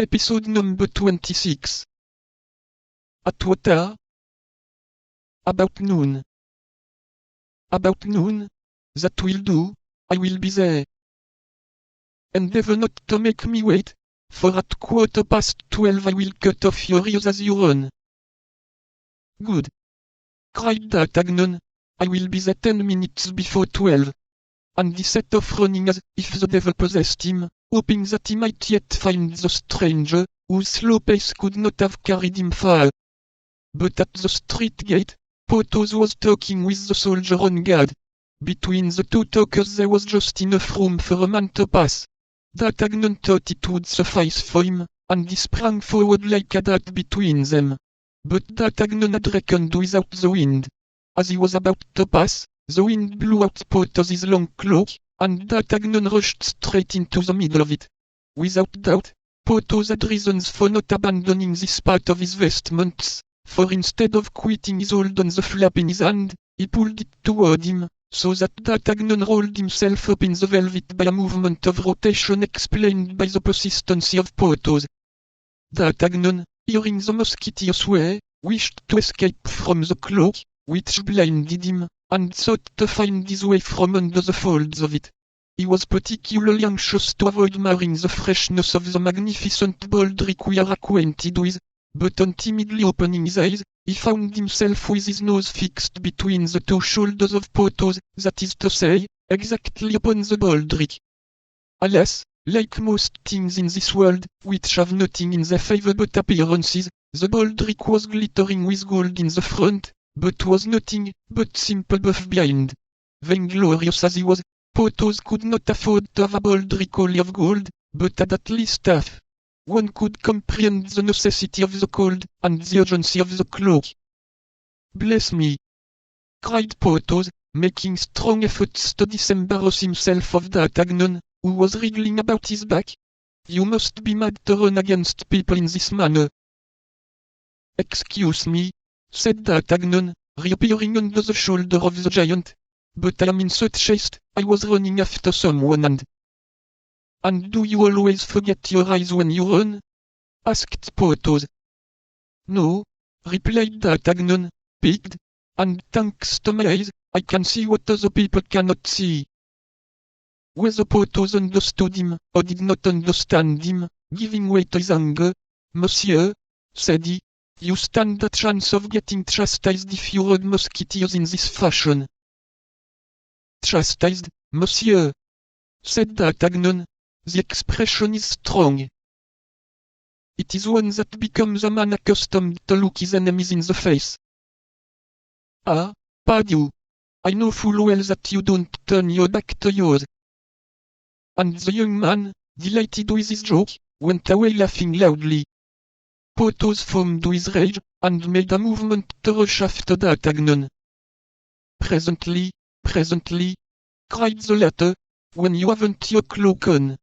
Episode number 26. At what hour? About noon. About noon? That will do, I will be there. Endeavor not to make me wait, for at 12:15 I will cut off your ears as you run. Good. Cried D'Artagnan, I will be there 10 minutes before 12. And he set off running as if the devil possessed him, hoping that he might yet find the stranger, whose slow pace could not have carried him far. But at the street gate, Porthos was talking with the soldier on guard. Between the two talkers there was just enough room for a man to pass. D'Artagnan thought it would suffice for him, and he sprang forward like a dart between them. But D'Artagnan had reckoned without the wind. As he was about to pass, the wind blew out Porthos's long cloak, and D'Artagnan rushed straight into the middle of it. Without doubt, Porthos had reasons for not abandoning this part of his vestments, for instead of quitting his hold on the flap in his hand, he pulled it toward him, so that D'Artagnan rolled himself up in the velvet by a movement of rotation explained by the persistency of Porthos. D'Artagnan, hearing the Musketeers swear, wished to escape from the cloak, which blinded him, and sought to find his way from under the folds of it. He was particularly anxious to avoid marring the freshness of the magnificent baldric we are acquainted with, but on timidly opening his eyes, he found himself with his nose fixed between the two shoulders of Porthos, that is to say, exactly upon the baldric. Alas, like most things in this world, which have nothing in their favor but appearances, the baldric was glittering with gold in the front, but was nothing but simple buff behind. Vainglorious as he was, Porthos could not afford to have a baldric only of gold, but had at least half. One could comprehend the necessity of the cold, and the urgency of the cloak. Bless me! Cried Porthos, making strong efforts to disembarrass himself of D'Artagnan, who was wriggling about his back. You must be mad to run against people in this manner. Excuse me, said D'Artagnan, reappearing under the shoulder of the giant. But I am in such haste, I was running after someone And do you always forget your eyes when you run? Asked Porthos. No, replied D'Artagnan, piqued, and thanks to my eyes, I can see what other people cannot see. Whether Porthos understood him, or did not understand him, giving way to his anger, Monsieur, said he, you stand a chance of getting chastised if you rode Musketeers in this fashion. Chastised, Monsieur, said D'Artagnan, the expression is strong. It is one that becomes a man accustomed to look his enemies in the face. Ah, pardieu! I know full well that you don't turn your back to yours. And the young man, delighted with his joke, went away laughing loudly. Porthos foamed with rage, and made a movement to rush after D'Artagnan. Presently, cried the latter, when you haven't your cloak on.